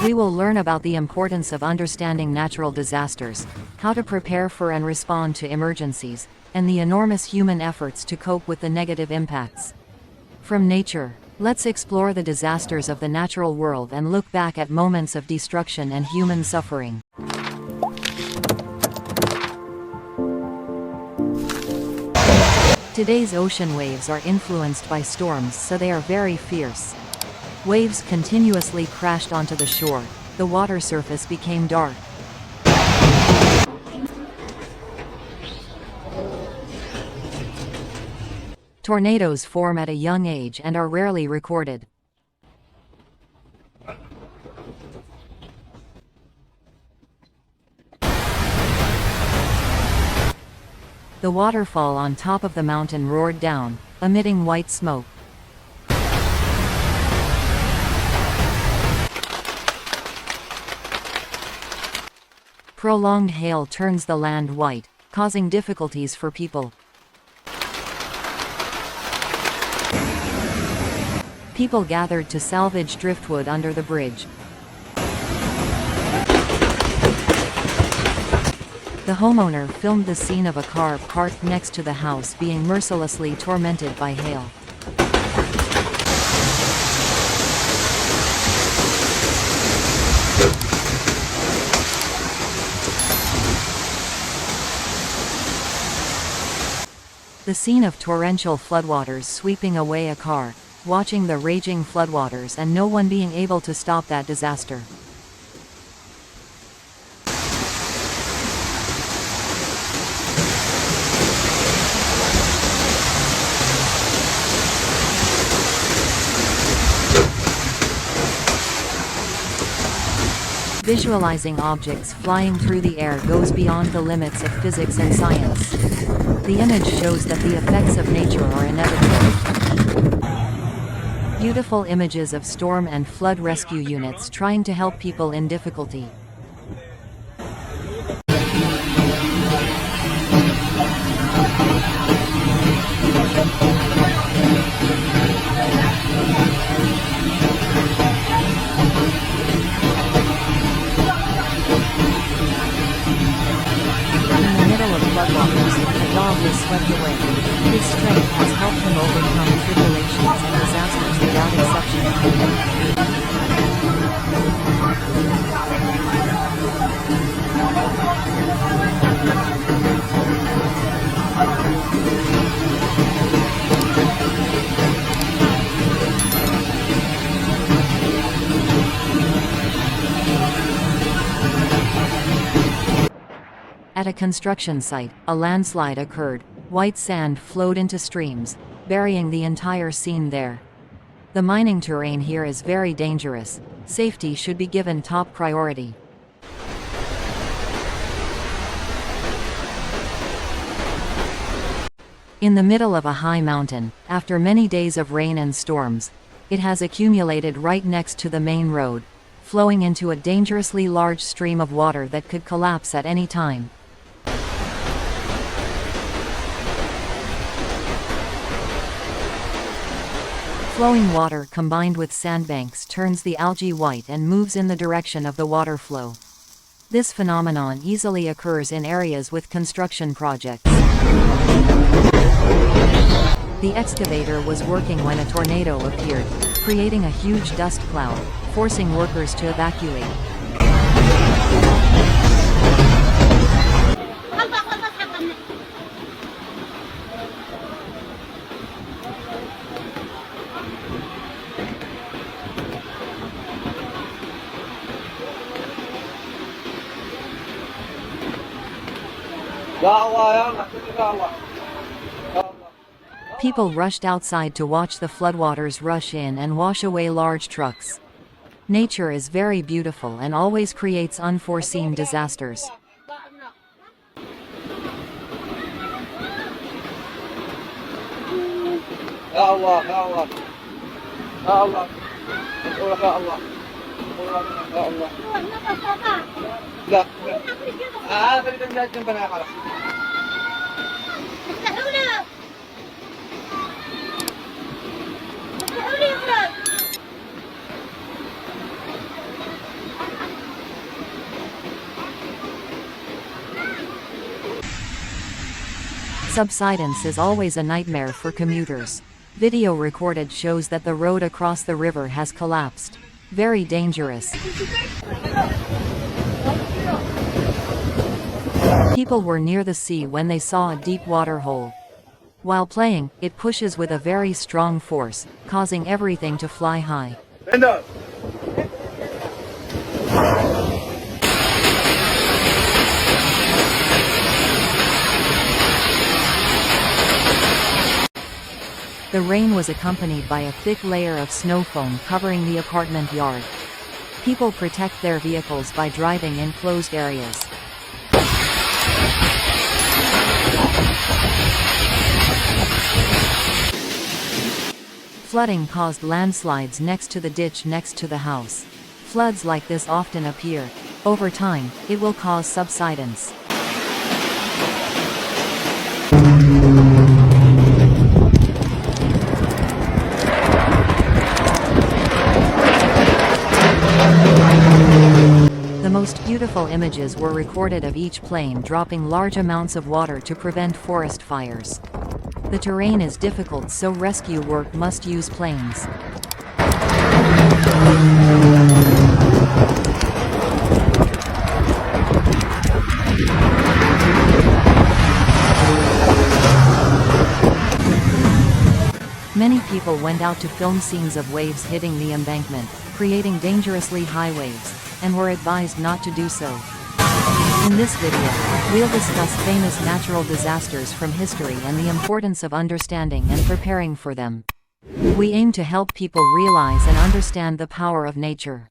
We will learn about the importance of understanding natural disasters, how to prepare for and respond to emergencies, and the enormous human efforts to cope with the negative impacts. From nature, let's explore the disasters of the natural world and look back at moments of destruction and human suffering. Today's ocean waves are influenced by storms, so they are very fierce. Waves continuously crashed onto the shore. The water surface became dark. Tornadoes form at a young age and are rarely recorded. The waterfall on top of the mountain roared down, emitting white smoke. Prolonged hail turns the land white, causing difficulties for people. People gathered to salvage driftwood under the bridge. The homeowner filmed the scene of a car parked next to the house being mercilessly tormented by hail. The scene of torrential floodwaters sweeping away a car, watching the raging floodwaters and no one being able to stop that disaster. Visualizing objects flying through the air goes beyond the limits of physics and science. The image shows that the effects of nature are inevitable. Beautiful images of storm and flood rescue units trying to help people in difficulty. The dog was swept away. His strength has helped him overcome tribulations and disasters without exception. At a construction site, a landslide occurred. White sand flowed into streams, burying the entire scene there. The mining terrain here is very dangerous. Safety should be given top priority. In the middle of a high mountain, after many days of rain and storms, it has accumulated right next to the main road, flowing into a dangerously large stream of water that could collapse at any time. Flowing water combined with sandbanks turns the algae white and moves in the direction of the water flow. This phenomenon easily occurs in areas with construction projects. The excavator was working when a tornado appeared, creating a huge dust cloud, forcing workers to evacuate. People rushed outside to watch the floodwaters rush in and wash away large trucks. Nature is very beautiful and always creates unforeseen disasters. Subsidence is always a nightmare for commuters. Video recorded shows that the road across the river has collapsed. Very dangerous. People were near the sea when they saw a deep water hole. While playing, it pushes with a very strong force, causing everything to fly high. Stand up. The rain was accompanied by a thick layer of snow foam covering the apartment yard. People protect their vehicles by driving in closed areas. Flooding caused landslides next to the ditch next to the house. Floods like this often appear. Over time, it will cause subsidence. The most beautiful images were recorded of each plane dropping large amounts of water to prevent forest fires. The terrain is difficult, so rescue work must use planes. Many people went out to film scenes of waves hitting the embankment, creating dangerously high waves, and were advised not to do so. In this video, we'll discuss famous natural disasters from history and the importance of understanding and preparing for them. We aim to help people realize and understand the power of nature.